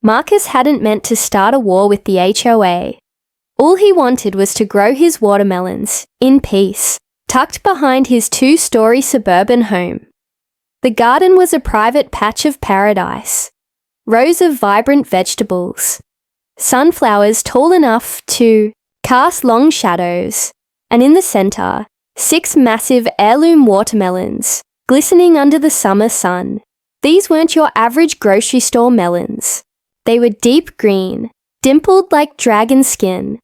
Marcus hadn't meant to start a war with the HOA. All he wanted was to grow his watermelons, in peace, tucked behind his 2-story suburban home. The garden was a private patch of paradise. Rows of vibrant vegetables. Sunflowers tall enough to cast long shadows. And in the center, 6 massive heirloom watermelons, glistening under the summer sun. These weren't your average grocery store melons. They were deep green, dimpled like dragon skin,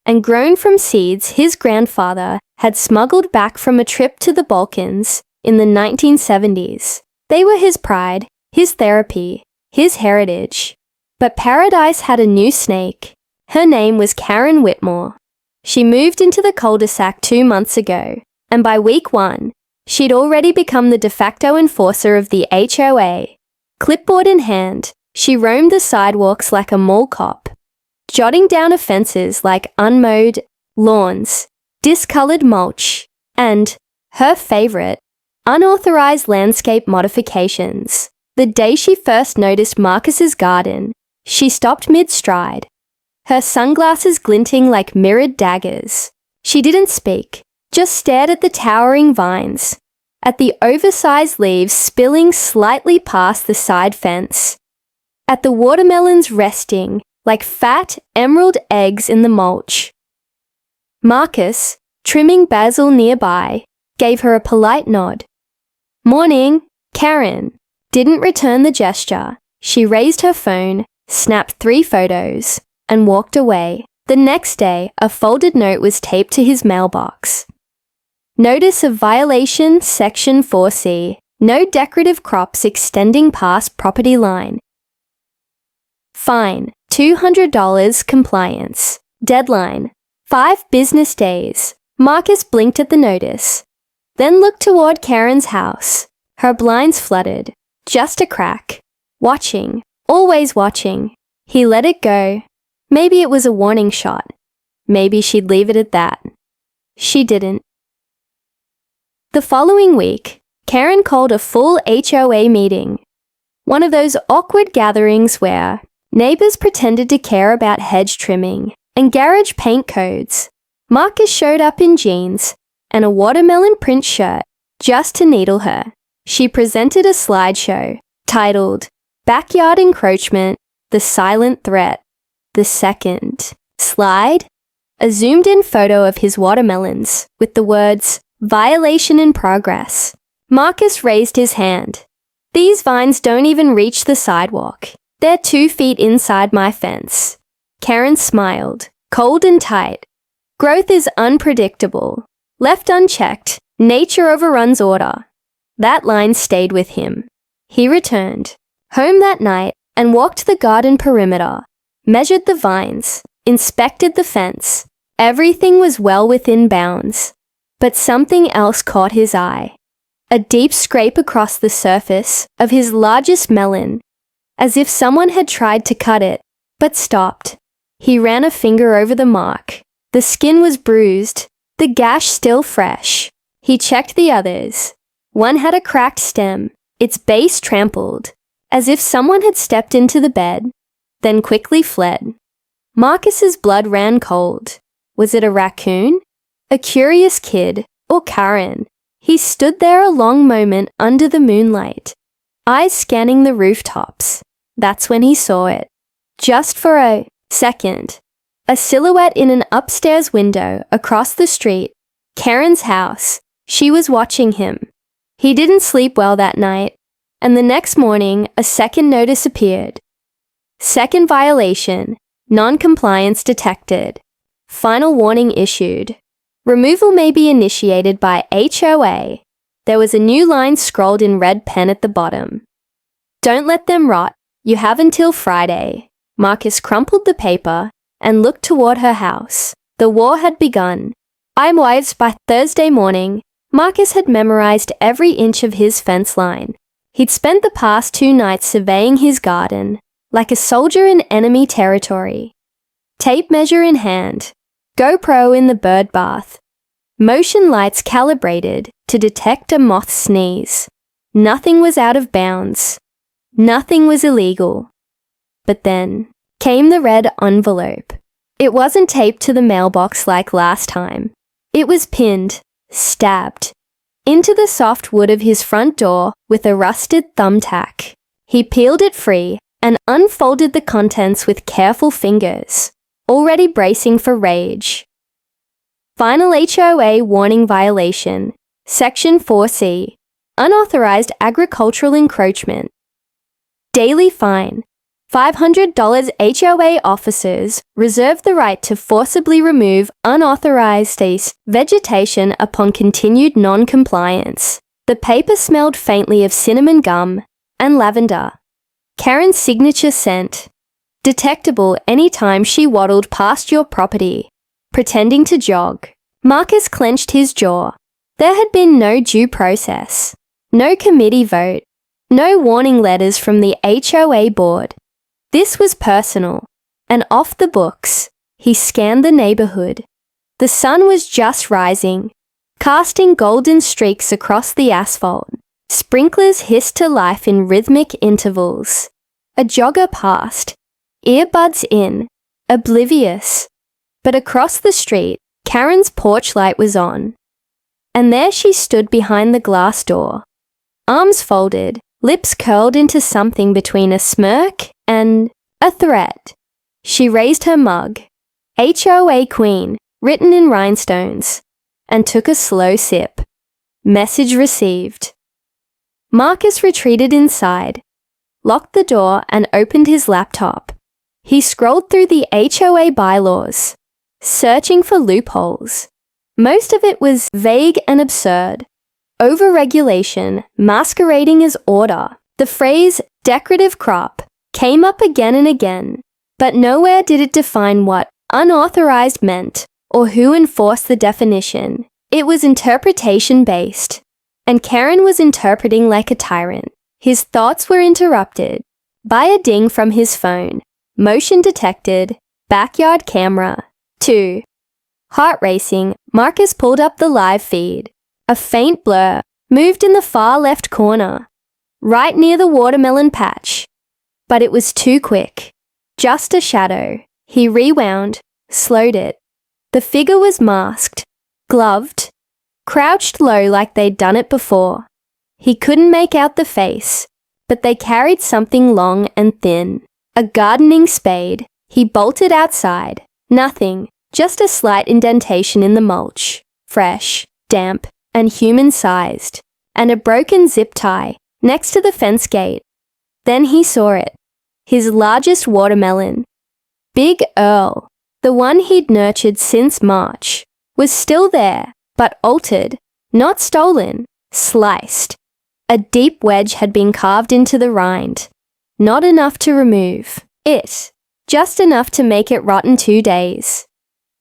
and grown from seeds his grandfather had smuggled back from a trip to the Balkans in the 1970s. They were his pride, his therapy, his heritage. But paradise had a new snake. Her name was Karen Whitmore. She moved into the cul-de-sac 2 months ago, and by week 1, she'd already become the de facto enforcer of the HOA. Clipboard in hand, she roamed the sidewalks like a mall cop, jotting down offences like unmowed lawns, discoloured mulch, and, her favourite, unauthorised landscape modifications. The day she first noticed Marcus's garden, she stopped mid-stride, her sunglasses glinting like mirrored daggers. She didn't speak, just stared at the towering vines, at the oversized leaves spilling slightly past the side fence, at the watermelons resting like fat emerald eggs in the mulch. Marcus, trimming basil nearby, gave her a polite nod. "Morning, Karen." Didn't return the gesture. She raised her phone, snapped 3 photos, and walked away. The next day, a folded note was taped to his mailbox. Notice of violation, Section 4C. No decorative crops extending past property line. Fine, $200 compliance. Deadline, 5 business days. Marcus blinked at the notice, then looked toward Karen's house. Her blinds fluttered. Just a crack. Watching. Always watching. He let it go. Maybe it was a warning shot. Maybe she'd leave it at that. She didn't. The following week, Karen called a full HOA meeting. One of those awkward gatherings where neighbors pretended to care about hedge trimming and garage paint codes. Marcus showed up in jeans and a watermelon print shirt just to needle her. She presented a slideshow titled Backyard Encroachment, the Silent Threat. The second slide, a zoomed-in photo of his watermelons with the words, "Violation in progress." Marcus raised his hand. "These vines don't even reach the sidewalk. They're 2 feet inside my fence." Karen smiled, cold and tight. Growth is unpredictable. Left unchecked, nature overruns order. That line stayed with him. He returned home that night and walked the garden perimeter, measured the vines, inspected the fence. Everything was well within bounds. But something else caught his eye. A deep scrape across the surface of his largest melon, as if someone had tried to cut it, but stopped. He ran a finger over the mark. The skin was bruised, the gash still fresh. He checked the others. One had a cracked stem, its base trampled, as if someone had stepped into the bed, then quickly fled. Marcus's blood ran cold. Was it a raccoon? A curious kid? Or Karen? He stood there a long moment under the moonlight, eyes scanning the rooftops. That's when he saw it. Just for a second. A silhouette in an upstairs window across the street. Karen's house. She was watching him. He didn't sleep well that night, and the next morning a second notice appeared. Second violation, non-compliance detected. Final warning issued. Removal may be initiated by HOA. There was a new line scrolled in red pen at the bottom. Don't let them rot. You have until Friday. Marcus crumpled the paper and looked toward her house. The war had begun. I'm wives by Thursday morning. Marcus had memorized every inch of his fence line. He'd spent the past 2 nights surveying his garden, like a soldier in enemy territory. Tape measure in hand. GoPro in the bird bath. Motion lights calibrated to detect a moth sneeze. Nothing was out of bounds. Nothing was illegal. But then came the red envelope. It wasn't taped to the mailbox like last time. It was pinned, stabbed, into the soft wood of his front door with a rusted thumbtack. He peeled it free and unfolded the contents with careful fingers, already bracing for rage. Final HOA warning violation. Section 4C. Unauthorized agricultural encroachment. Daily fine. $500. HOA officers reserve the right to forcibly remove unauthorized vegetation upon continued non-compliance. The paper smelled faintly of cinnamon gum and lavender. Karen's signature scent. Detectable any time she waddled past your property, pretending to jog. Marcus clenched his jaw. There had been no due process, no committee vote, no warning letters from the HOA board. This was personal, and off the books. He scanned the neighborhood. The sun was just rising, casting golden streaks across the asphalt. Sprinklers hissed to life in rhythmic intervals. A jogger passed, earbuds in, oblivious. But across the street, Karen's porch light was on. And there she stood behind the glass door. Arms folded, lips curled into something between a smirk and a threat. She raised her mug, HOA Queen, written in rhinestones, and took a slow sip. Message received. Marcus retreated inside, locked the door, and opened his laptop. He scrolled through the HOA bylaws, searching for loopholes. Most of it was vague and absurd. Overregulation masquerading as order. The phrase decorative crop came up again and again, but nowhere did it define what unauthorized meant or who enforced the definition. It was interpretation-based, and Karen was interpreting like a tyrant. His thoughts were interrupted by a ding from his phone. Motion detected. Backyard camera. 2. Heart racing, Marcus pulled up the live feed. A faint blur moved in the far left corner, right near the watermelon patch. But it was too quick. Just a shadow. He rewound, slowed it. The figure was masked, gloved, crouched low like they'd done it before. He couldn't make out the face, but they carried something long and thin. A gardening spade. He bolted outside. Nothing, just a slight indentation in the mulch. Fresh, damp, and human-sized. And a broken zip tie next to the fence gate. Then he saw it. His largest watermelon. Big Earl, the one he'd nurtured since March, was still there, but altered, not stolen, sliced. A deep wedge had been carved into the rind. Not enough to remove it, just enough to make it rot in 2 days.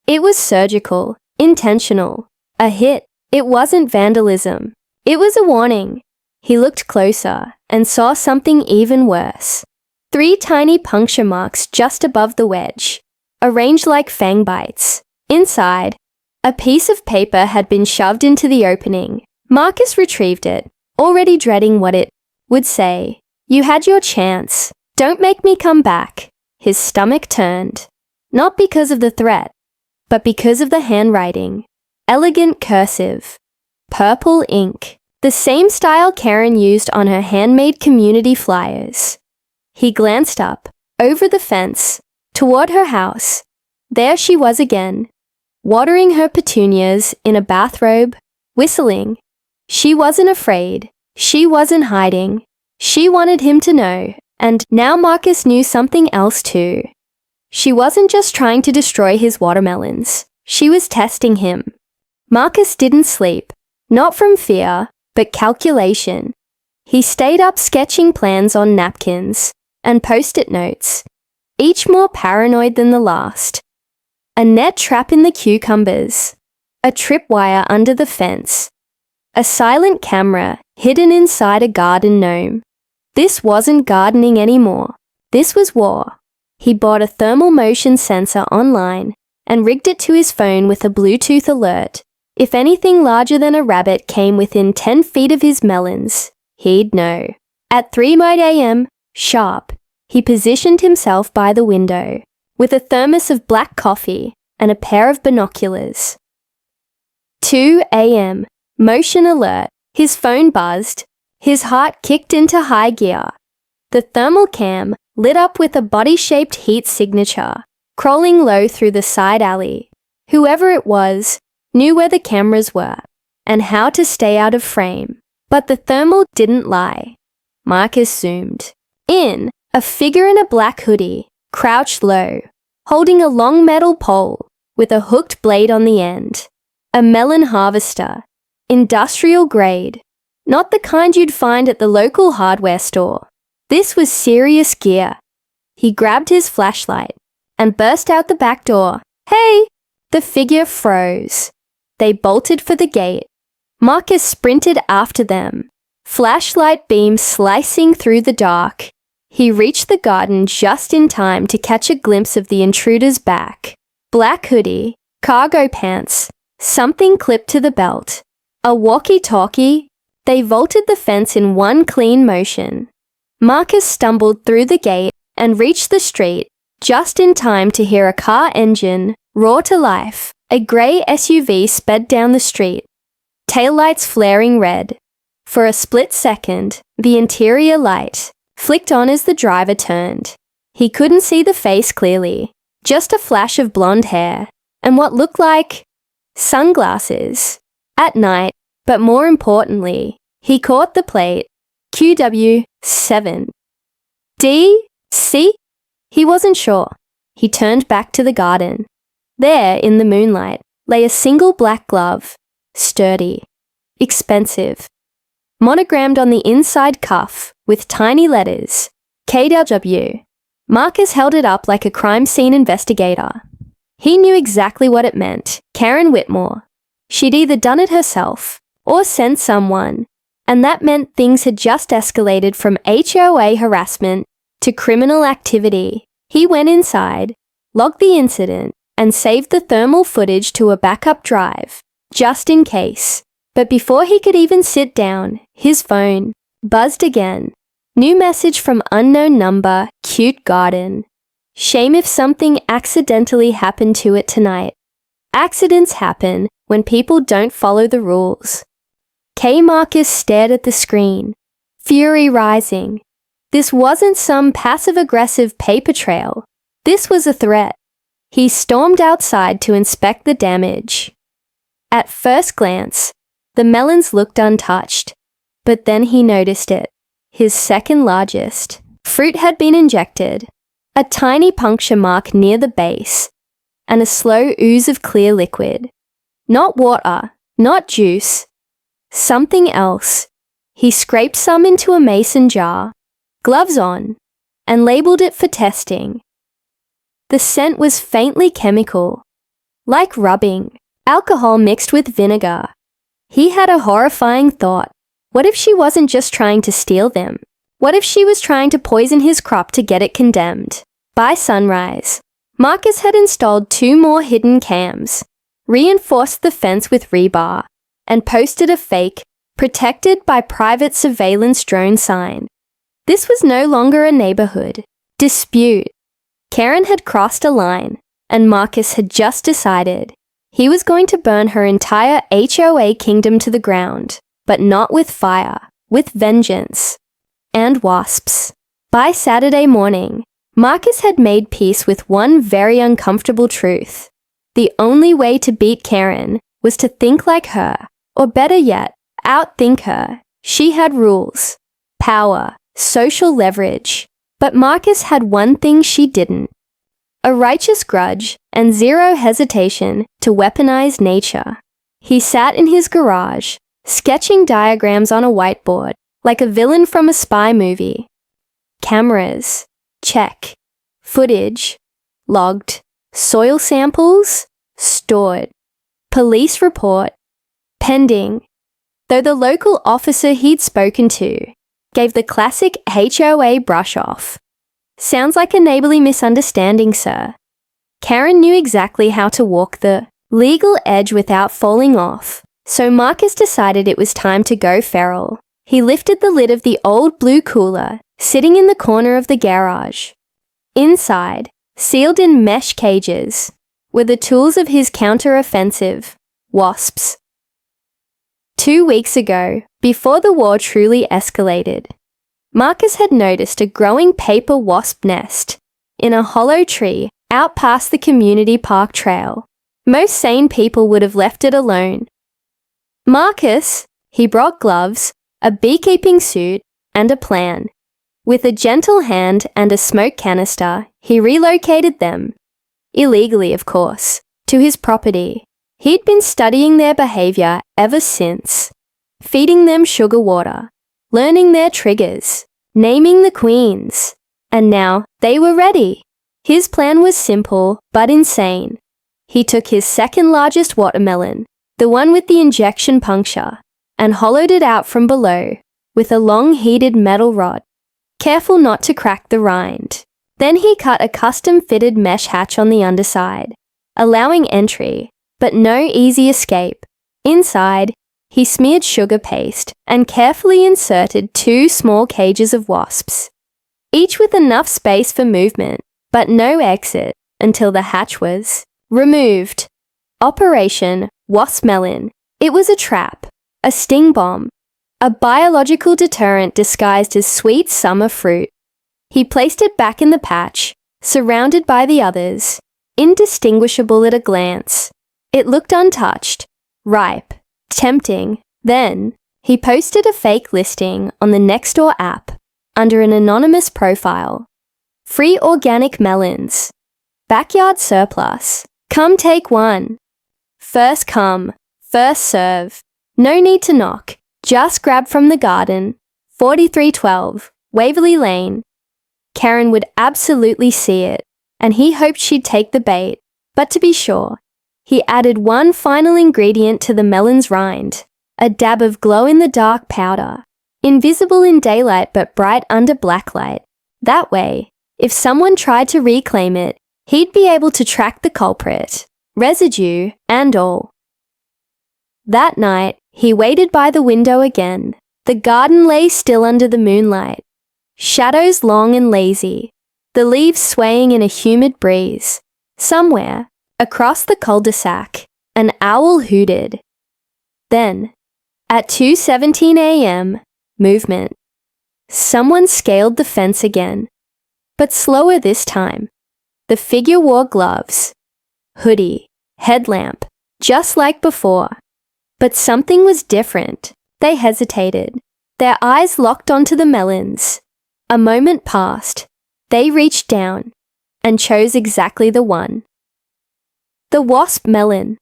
It was surgical, intentional, a hit. It wasn't vandalism. It was a warning. He looked closer and saw something even worse. 3 tiny puncture marks just above the wedge, arranged like fang bites. Inside, a piece of paper had been shoved into the opening. Marcus retrieved it, already dreading what it would say. "You had your chance. Don't make me come back." His stomach turned. Not because of the threat, but because of the handwriting. Elegant cursive. Purple ink. The same style Karen used on her handmade community flyers. He glanced up, over the fence, toward her house. There she was again, watering her petunias in a bathrobe, whistling. She wasn't afraid. She wasn't hiding. She wanted him to know, and now Marcus knew something else too. She wasn't just trying to destroy his watermelons. She was testing him. Marcus didn't sleep, not from fear, but calculation. He stayed up sketching plans on napkins and post-it notes, each more paranoid than the last. A net trap in the cucumbers, a tripwire under the fence, a silent camera hidden inside a garden gnome. This wasn't gardening anymore. This was war. He bought a thermal motion sensor online and rigged it to his phone with a Bluetooth alert. If anything larger than a rabbit came within 10 feet of his melons, he'd know. At 3 a.m., sharp, He positioned himself by the window, with a thermos of black coffee and a pair of binoculars. 2 a.m. Motion alert. His phone buzzed. His heart kicked into high gear. The thermal cam lit up with a body-shaped heat signature, crawling low through the side alley. Whoever it was knew where the cameras were and how to stay out of frame. But the thermal didn't lie. Marcus zoomed in. A figure in a black hoodie, crouched low, holding a long metal pole with a hooked blade on the end. A melon harvester, industrial grade, not the kind you'd find at the local hardware store. This was serious gear. He grabbed his flashlight and burst out the back door. Hey! The figure froze. They bolted for the gate. Marcus sprinted after them, flashlight beam slicing through the dark. He reached the garden just in time to catch a glimpse of the intruder's back. Black hoodie, cargo pants, something clipped to the belt. A walkie-talkie. They vaulted the fence in one clean motion. Marcus stumbled through the gate and reached the street just in time to hear a car engine roar to life. A grey SUV sped down the street, taillights flaring red. For a split second, the interior light flicked on as the driver turned. He couldn't see the face clearly, just a flash of blonde hair and what looked like sunglasses. At night, but more importantly, he caught the plate, QW7. DC? He wasn't sure. He turned back to the garden. There, in the moonlight, lay a single black glove, sturdy, expensive, monogrammed on the inside cuff with tiny letters, KW. Marcus held it up like a crime scene investigator. He knew exactly what it meant. Karen Whitmore. She'd either done it herself or sent someone, and that meant things had just escalated from HOA harassment to criminal activity. He went inside, logged the incident, and saved the thermal footage to a backup drive, just in case. But before he could even sit down, his phone buzzed again. New message from unknown number, cute garden. Shame if something accidentally happened to it tonight. Accidents happen when people don't follow the rules. K. Marcus stared at the screen, fury rising. This wasn't some passive-aggressive paper trail. This was a threat. He stormed outside to inspect the damage. At first glance, the melons looked untouched, but then he noticed it. His second largest. Fruit had been injected, a tiny puncture mark near the base, and a slow ooze of clear liquid. Not water, not juice, something else. He scraped some into a mason jar, gloves on, and labeled it for testing. The scent was faintly chemical, like rubbing, alcohol mixed with vinegar. He had a horrifying thought. What if she wasn't just trying to steal them? What if she was trying to poison his crop to get it condemned? By sunrise, Marcus had installed 2 more hidden cams, reinforced the fence with rebar, and posted a fake, protected by private surveillance drone sign. This was no longer a neighborhood dispute. Karen had crossed a line, and Marcus had just decided he was going to burn her entire HOA kingdom to the ground, but not with fire, with vengeance. And wasps. By Saturday morning, Marcus had made peace with one very uncomfortable truth. The only way to beat Karen was to think like her, or better yet, outthink her. She had rules, power, social leverage, but Marcus had one thing she didn't. A righteous grudge and zero hesitation to weaponize nature. He sat in his garage, sketching diagrams on a whiteboard, like a villain from a spy movie. Cameras, check. Footage, logged. Soil samples, stored. Police report, pending. Though the local officer he'd spoken to gave the classic HOA brush off. Sounds like a neighborly misunderstanding, sir. Karen knew exactly how to walk the legal edge without falling off, so Marcus decided it was time to go feral. He lifted the lid of the old blue cooler, sitting in the corner of the garage. Inside, sealed in mesh cages, were the tools of his counter-offensive, Wasps. 2 weeks ago, before the war truly escalated, Marcus had noticed a growing paper wasp nest in a hollow tree out past the community park trail. Most sane people would have left it alone. Marcus, he brought gloves, a beekeeping suit, and a plan. With a gentle hand and a smoke canister, he relocated them, illegally of course, to his property. He'd been studying their behavior ever since, feeding them sugar water, learning their triggers, naming the queens, and now they were ready. His plan was simple but insane. He took his second largest watermelon, the one with the injection puncture, and hollowed it out from below with a long heated metal rod, careful not to crack the rind. Then he cut a custom-fitted mesh hatch on the underside, allowing entry, but no easy escape. Inside, he smeared sugar paste and carefully inserted 2 small cages of wasps, each with enough space for movement, but no exit until the hatch was removed. Operation Waspmelon. It was a trap, a sting bomb, a biological deterrent disguised as sweet summer fruit. He placed it back in the patch, surrounded by the others, indistinguishable at a glance. It looked untouched, ripe, tempting. Then, he posted a fake listing on the Nextdoor app under an anonymous profile. Free organic melons. Backyard surplus. Come take one. First come, first serve. No need to knock. Just grab from the garden. 4312, Waverly Lane. Karen would absolutely see it, and he hoped she'd take the bait. But to be sure, he added one final ingredient to the melon's rind, a dab of glow-in-the-dark powder, invisible in daylight but bright under blacklight. That way, if someone tried to reclaim it, he'd be able to track the culprit, residue and all. That night, he waited by the window again. The garden lay still under the moonlight, shadows long and lazy, the leaves swaying in a humid breeze. Somewhere, across the cul-de-sac, an owl hooted. Then, at 2:17 a.m., movement. Someone scaled the fence again, but slower this time. The figure wore gloves, hoodie, headlamp, just like before. But something was different. They hesitated. Their eyes locked onto the melons. A moment passed. They reached down and chose exactly the one. The wasp melon.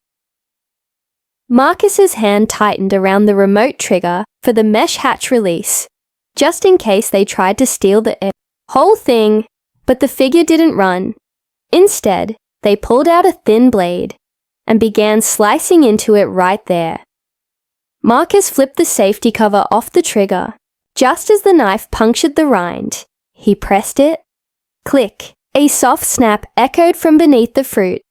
Marcus's hand tightened around the remote trigger for the mesh hatch release, just in case they tried to steal the whole thing, but the figure didn't run. Instead, they pulled out a thin blade and began slicing into it right there. Marcus flipped the safety cover off the trigger. Just as the knife punctured the rind, he pressed it. Click! A soft snap echoed from beneath the fruit.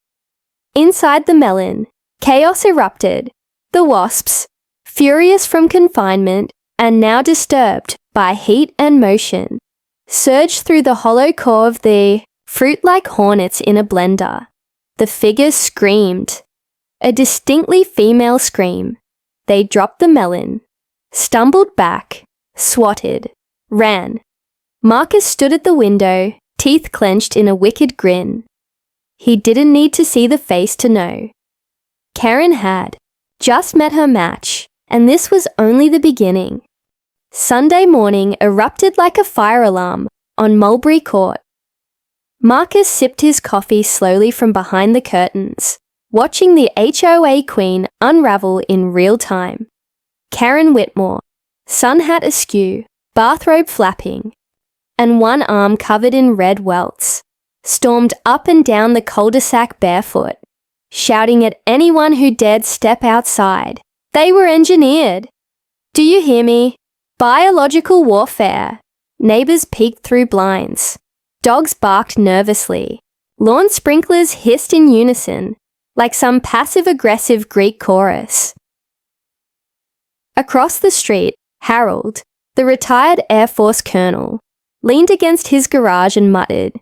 Inside the melon, chaos erupted. The wasps, furious from confinement and now disturbed by heat and motion, surged through the hollow core of the fruit like hornets in a blender. The figure screamed. A distinctly female scream. They dropped the melon, stumbled back, swatted, ran. Marcus stood at the window, teeth clenched in a wicked grin. He didn't need to see the face to know. Karen had just met her match, and this was only the beginning. Sunday morning erupted like a fire alarm on Mulberry Court. Marcus sipped his coffee slowly from behind the curtains, watching the HOA queen unravel in real time. Karen Whitmore, sun hat askew, bathrobe flapping, and one arm covered in red welts, stormed up and down the cul-de-sac barefoot, shouting at anyone who dared step outside. They were engineered. Do you hear me? Biological warfare. Neighbors peeked through blinds. Dogs barked nervously. Lawn sprinklers hissed in unison, like some passive-aggressive Greek chorus. Across the street, Harold, the retired Air Force colonel, leaned against his garage and muttered,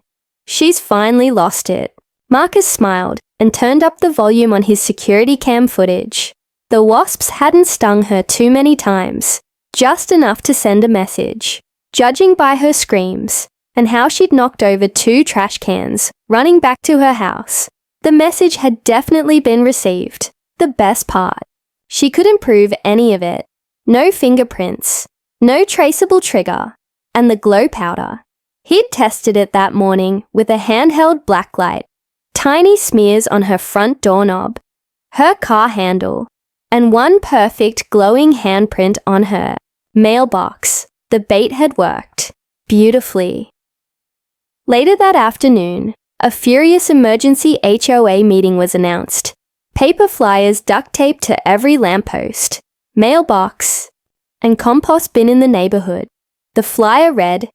"She's finally lost it." Marcus smiled and turned up the volume on his security cam footage. The wasps hadn't stung her too many times, just enough to send a message. Judging by her screams and how she'd knocked over 2 trash cans running back to her house, the message had definitely been received. The best part, she couldn't prove any of it. No fingerprints, no traceable trigger, and the glow powder. He'd tested it that morning with a handheld blacklight, tiny smears on her front doorknob, her car handle, and one perfect glowing handprint on her mailbox. The bait had worked beautifully. Later that afternoon, a furious emergency HOA meeting was announced. Paper flyers duct taped to every lamppost, mailbox, and compost bin in the neighborhood. The flyer read,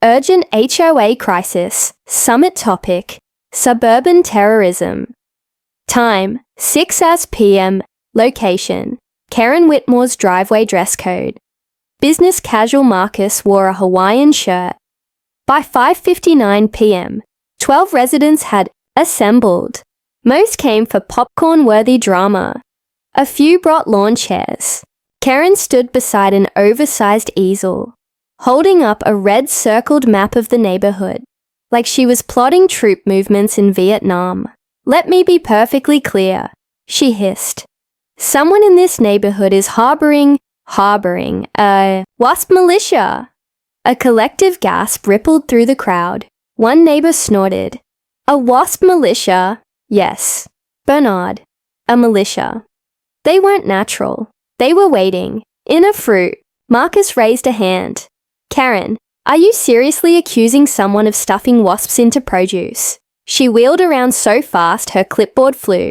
"Urgent HOA crisis, summit topic, suburban terrorism. Time, 6 p.m. Location, Karen Whitmore's driveway dress code. Business casual Marcus wore a Hawaiian shirt. By 5:59 p.m., 12 residents had assembled. Most came for popcorn-worthy drama. A few brought lawn chairs. Karen stood beside an oversized easel, holding up a red circled map of the neighborhood, like she was plotting troop movements in Vietnam. "Let me be perfectly clear," she hissed. "Someone in this neighborhood is harboring a wasp militia." A collective gasp rippled through the crowd. One neighbor snorted. "A wasp militia? Yes, Bernard, a militia." They weren't natural. They were waiting. In a fruit. Marcus raised a hand. "Karen, are you seriously accusing someone of stuffing wasps into produce?" She wheeled around so fast her clipboard flew.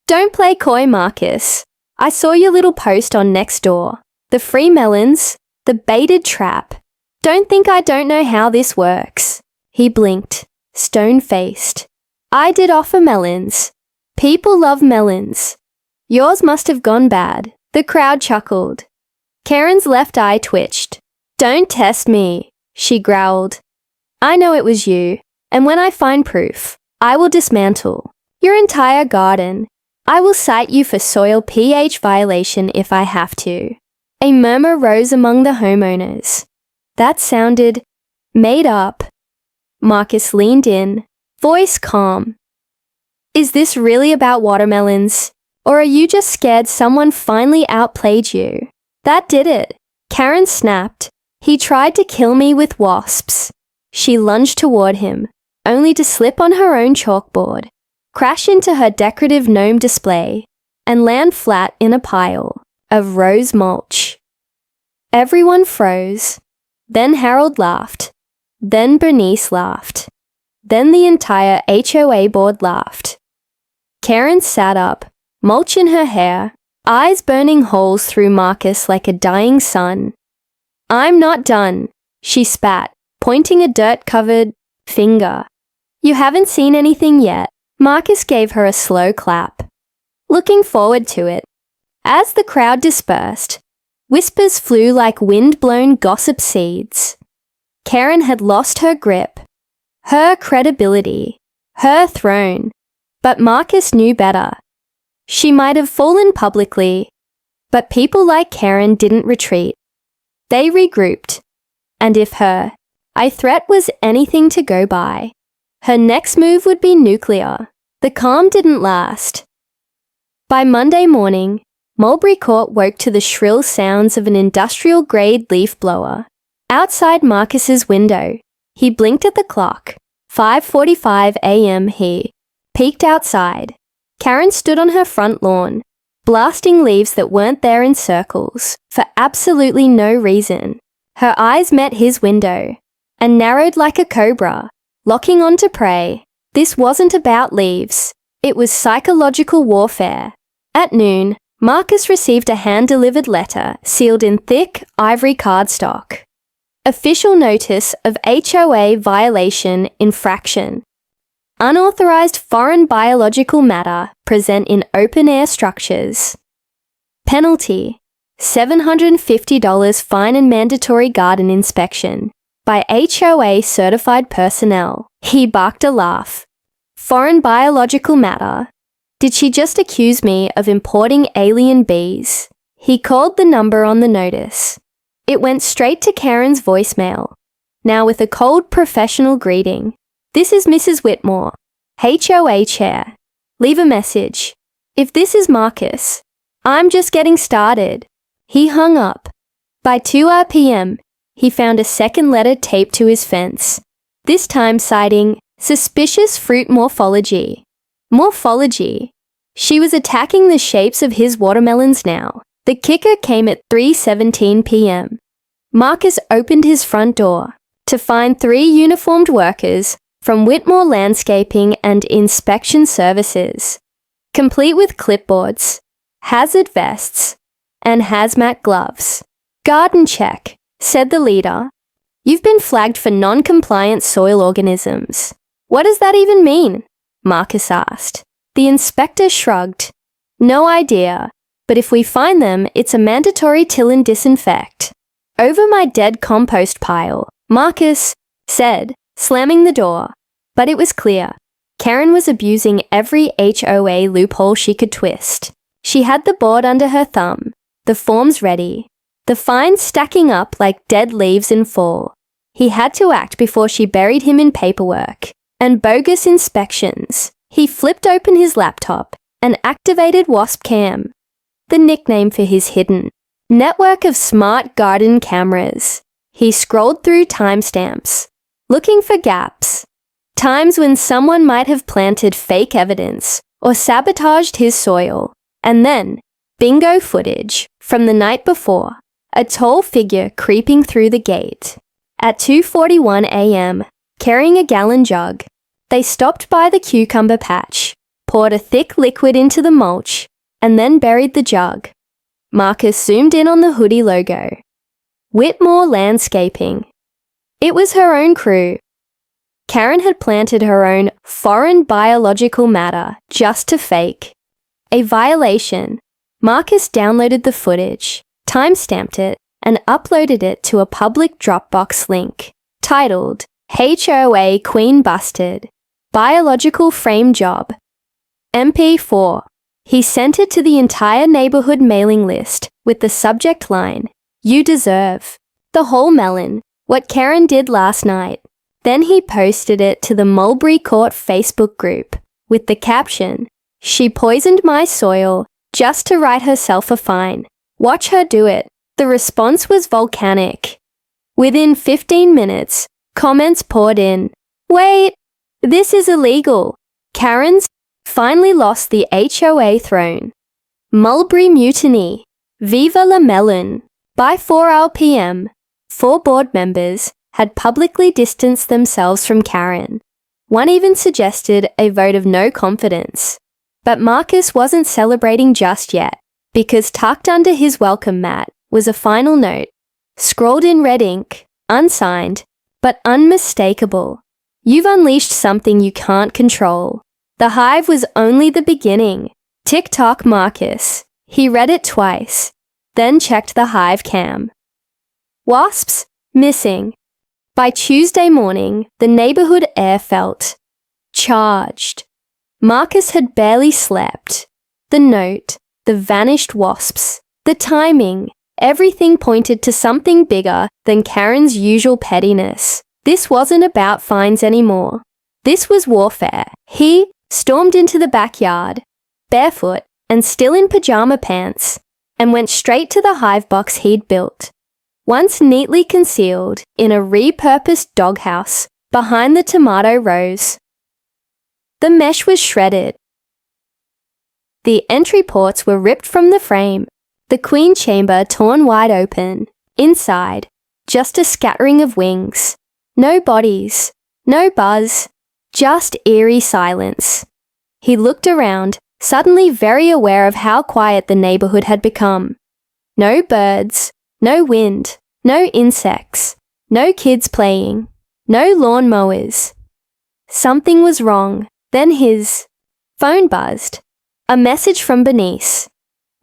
"Don't play coy, Marcus. I saw your little post on Nextdoor. The free melons, the baited trap. Don't think I don't know how this works." He blinked, stone-faced. "I did offer melons. People love melons. Yours must have gone bad." The crowd chuckled. Karen's left eye twitched. "Don't test me," she growled. "I know it was you, and when I find proof, I will dismantle your entire garden. I will cite you for soil pH violation if I have to." A murmur rose among the homeowners. That sounded made up. Marcus leaned in, voice calm. "Is this really about watermelons? Or are you just scared someone finally outplayed you?" That did it. Karen snapped. "He tried to kill me with wasps." She lunged toward him, only to slip on her own chalkboard, crash into her decorative gnome display, and land flat in a pile of rose mulch. Everyone froze. Then Harold laughed. Then Bernice laughed. Then the entire HOA board laughed. Karen sat up, mulch in her hair, eyes burning holes through Marcus like a dying sun. "I'm not done," she spat, pointing a dirt-covered finger. "You haven't seen anything yet." Marcus gave her a slow clap. "Looking forward to it." As the crowd dispersed, whispers flew like wind-blown gossip seeds. Karen had lost her grip, her credibility, her throne, but Marcus knew better. She might have fallen publicly, but people like Karen didn't retreat. They regrouped, and if her threat was anything to go by, her next move would be nuclear. The calm didn't last. By Monday morning, Mulberry Court woke to the shrill sounds of an industrial-grade leaf blower. Outside Marcus's window, he blinked at the clock. 5:45 a.m. He peeked outside. Karen stood on her front lawn, blasting leaves that weren't there in circles, for absolutely no reason. Her eyes met his window, and narrowed like a cobra, locking onto prey. This wasn't about leaves. It was psychological warfare. At noon, Marcus received a hand-delivered letter sealed in thick, ivory cardstock. Official notice of HOA violation infraction. Unauthorized foreign biological matter present in open-air structures. Penalty: $750 fine and mandatory garden inspection. by HOA certified personnel. He barked a laugh. Foreign biological matter. Did she just accuse me of importing alien bees? He called the number on the notice. It went straight to Karen's voicemail. Now with a cold professional greeting. This is Mrs. Whitmore, HOA chair. Leave a message. If this is Marcus, I'm just getting started. He hung up. By 2 p.m., he found a second letter taped to his fence, this time citing suspicious fruit morphology. Morphology. She was attacking the shapes of his watermelons now. The kicker came at 3:17 p.m. Marcus opened his front door to find 3 uniformed workers from Whitmore Landscaping and Inspection Services, complete with clipboards, hazard vests, and hazmat gloves. Garden check, said the leader. You've been flagged for non-compliant soil organisms. What does that even mean? Marcus asked. The inspector shrugged. No idea, but if we find them, it's a mandatory till and disinfect. Over my dead compost pile, Marcus said, slamming the door. But it was clear. Karen was abusing every HOA loophole she could twist. She had the board under her thumb, the forms ready, the fines stacking up like dead leaves in fall. He had to act before she buried him in paperwork and bogus inspections. He flipped open his laptop and activated Wasp Cam, the nickname for his hidden network of smart garden cameras. He scrolled through timestamps, looking for gaps, times when someone might have planted fake evidence or sabotaged his soil. And then, bingo footage from the night before, a tall figure creeping through the gate. At 2:41 a.m., carrying a gallon jug, they stopped by the cucumber patch, poured a thick liquid into the mulch, and then buried the jug. Marcus zoomed in on the hoodie logo. Whitmore Landscaping. It was her own crew. Karen had planted her own foreign biological matter just to fake. A violation. Marcus downloaded the footage, timestamped it, and uploaded it to a public Dropbox link, titled HOA Queen Busted, Biological Frame Job. MP4. He sent it to the entire neighborhood mailing list with the subject line, You deserve. The whole melon. What Karen did last night. Then he posted it to the Mulberry Court Facebook group with the caption, She poisoned my soil just to write herself a fine. Watch her do it. The response was volcanic. Within 15 minutes, comments poured in. Wait, this is illegal. Karen's finally lost the HOA throne. Mulberry mutiny. Viva la melon. By 4 p.m., 4 board members had publicly distanced themselves from Karen. One even suggested a vote of no confidence. But Marcus wasn't celebrating just yet, because tucked under his welcome mat was a final note, scrawled in red ink, unsigned, but unmistakable. You've unleashed something you can't control. The hive was only the beginning. Tick-tock Marcus. He read it twice, then checked the hive cam. Wasps? Missing. By Tuesday morning, the neighborhood air felt charged. Marcus had barely slept. The note, the vanished wasps, the timing, everything pointed to something bigger than Karen's usual pettiness. This wasn't about fines anymore. This was warfare. He stormed into the backyard, barefoot and still in pajama pants, and went straight to the hive box he'd built. Once neatly concealed in a repurposed doghouse behind the tomato rows. The mesh was shredded. The entry ports were ripped from the frame, the queen chamber torn wide open. Inside, just a scattering of wings. No bodies, no buzz, just eerie silence. He looked around, suddenly very aware of how quiet the neighborhood had become. No birds, no wind, no insects, no kids playing, no lawn mowers. Something was wrong. Then his phone buzzed. A message from Bernice,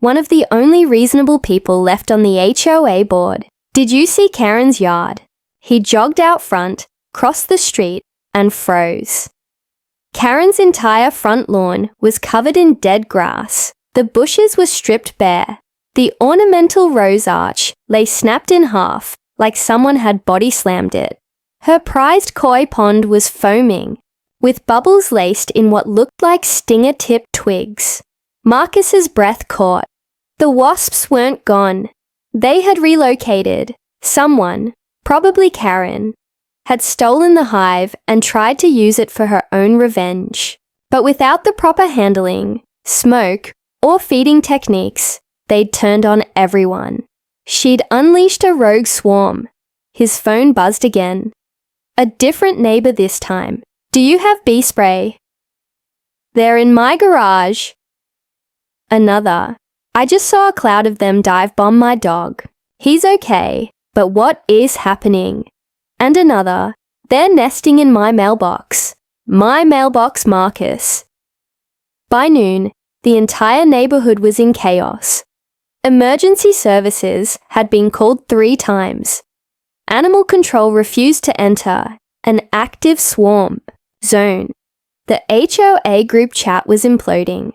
one of the only reasonable people left on the HOA board. Did you see Karen's yard? He jogged out front, crossed the street, and froze. Karen's entire front lawn was covered in dead grass. The bushes were stripped bare. The ornamental rose arch lay snapped in half, like someone had body slammed it. Her prized koi pond was foaming, with bubbles laced in what looked like stinger-tipped twigs. Marcus's breath caught. The wasps weren't gone. They had relocated. Someone, probably Karen, had stolen the hive and tried to use it for her own revenge. But without the proper handling, smoke, or feeding techniques, they'd turned on everyone. She'd unleashed a rogue swarm. His phone buzzed again. A different neighbor this time. "Do you have bee spray?" "They're in my garage." Another. "I just saw a cloud of them dive bomb my dog. He's okay, but what is happening?" And another. "They're nesting in my mailbox. My mailbox, Marcus." By noon, the entire neighborhood was in chaos. Emergency services had been called 3 times. Animal control refused to enter an active swarm zone. The HOA group chat was imploding.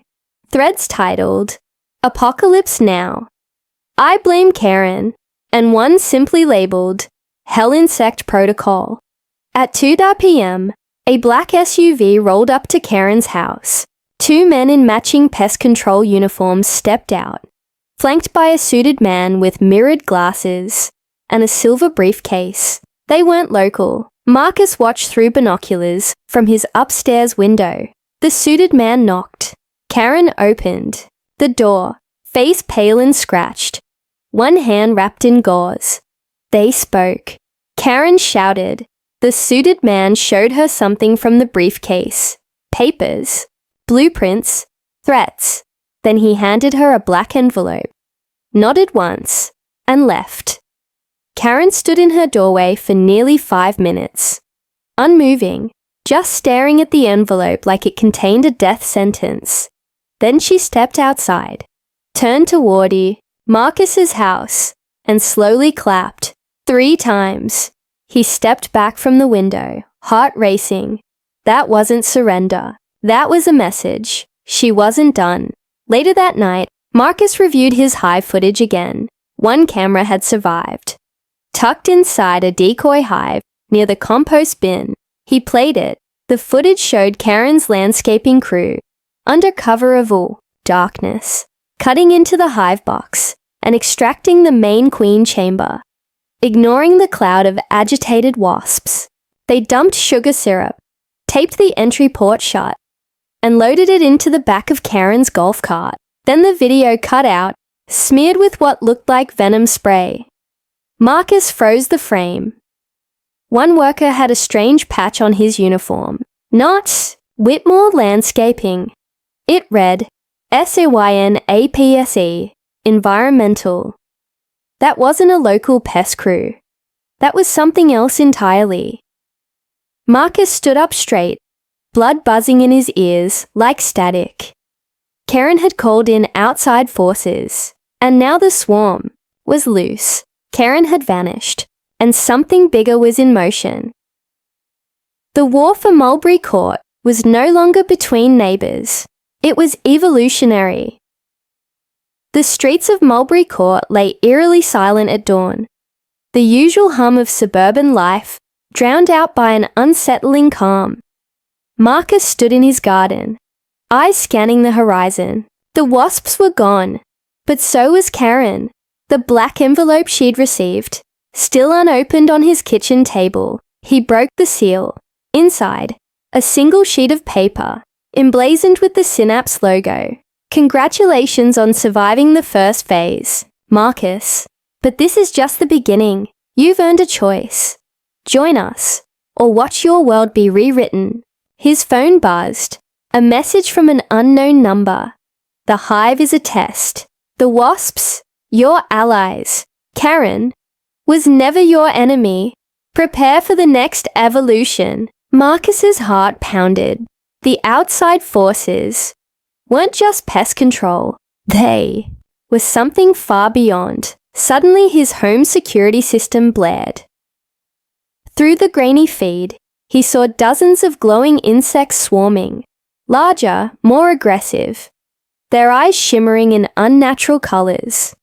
Threads titled, "Apocalypse Now. I blame Karen," and one simply labeled, "Hell Insect Protocol." At 2 p.m., a black SUV rolled up to Karen's house. 2 men in matching pest control uniforms stepped out, flanked by a suited man with mirrored glasses and a silver briefcase. They weren't local. Marcus watched through binoculars from his upstairs window. The suited man knocked. Karen opened the door, face pale and scratched, one hand wrapped in gauze. They spoke. Karen shouted. The suited man showed her something from the briefcase. Papers, blueprints, threats. Then he handed her a black envelope, nodded once, and left. Karen stood in her doorway for nearly 5 minutes, unmoving, just staring at the envelope like it contained a death sentence. Then she stepped outside, turned toward Marcus's house, and slowly clapped 3 times. He stepped back from the window, heart racing. That wasn't surrender. That was a message. She wasn't done. Later that night, Marcus reviewed his hive footage again. One camera had survived. Tucked inside a decoy hive near the compost bin, he played it. The footage showed Karen's landscaping crew, under cover of darkness, cutting into the hive box and extracting the main queen chamber. Ignoring the cloud of agitated wasps, they dumped sugar syrup, taped the entry port shut, and loaded it into the back of Karen's golf cart. Then the video cut out, smeared with what looked like venom spray. Marcus froze the frame. One worker had a strange patch on his uniform. Not Whitmore Landscaping. It read, SYNAPSE, Environmental. That wasn't a local pest crew. That was something else entirely. Marcus stood up straight, blood buzzing in his ears like static. Karen had called in outside forces, and now the swarm was loose. Karen had vanished, and something bigger was in motion. The war for Mulberry Court was no longer between neighbours. It was evolutionary. The streets of Mulberry Court lay eerily silent at dawn, the usual hum of suburban life drowned out by an unsettling calm. Marcus stood in his garden, eyes scanning the horizon. The wasps were gone, but so was Karen. The black envelope she'd received, still unopened on his kitchen table. He broke the seal. Inside, a single sheet of paper, emblazoned with the Synapse logo. Congratulations on surviving the first phase, Marcus. But this is just the beginning. You've earned a choice. Join us, or watch your world be rewritten. His phone buzzed. A message from an unknown number. The hive is a test. The wasps, your allies. Karen was never your enemy. Prepare for the next evolution. Marcus's heart pounded. The outside forces weren't just pest control. They were something far beyond. Suddenly his home security system blared. Through the grainy feed, he saw dozens of glowing insects swarming, larger, more aggressive, their eyes shimmering in unnatural colors.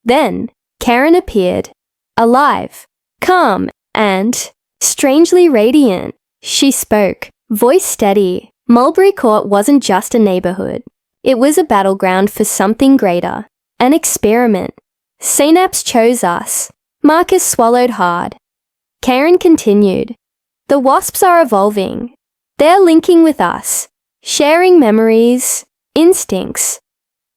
Then, Karen appeared, alive, calm, and strangely radiant. She spoke, voice steady. Mulberry Court wasn't just a neighborhood. It was a battleground for something greater, an experiment. Synapse chose us. Marcus swallowed hard. Karen continued, the Wasps are evolving. They're linking with us, sharing memories, instincts.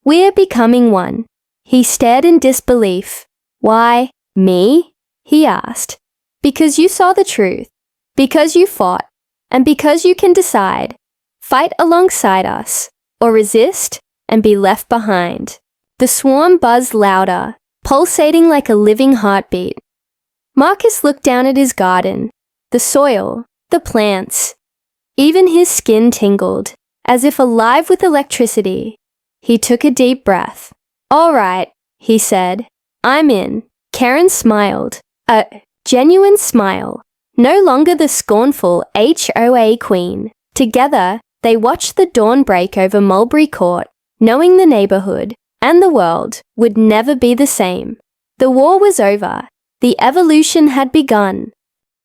We're becoming one. He stared in disbelief. Why, me? He asked. Because you saw the truth, because you fought, and because you can decide. Fight alongside us, or resist and be left behind. The swarm buzzed louder, pulsating like a living heartbeat. Marcus looked down at his garden, the soil, the plants. Even his skin tingled, as if alive with electricity. He took a deep breath. All right, he said. I'm in. Karen smiled, a genuine smile, no longer the scornful HOA queen. Together, they watched the dawn break over Mulberry Court, knowing the neighborhood and the world would never be the same. The war was over. The evolution had begun.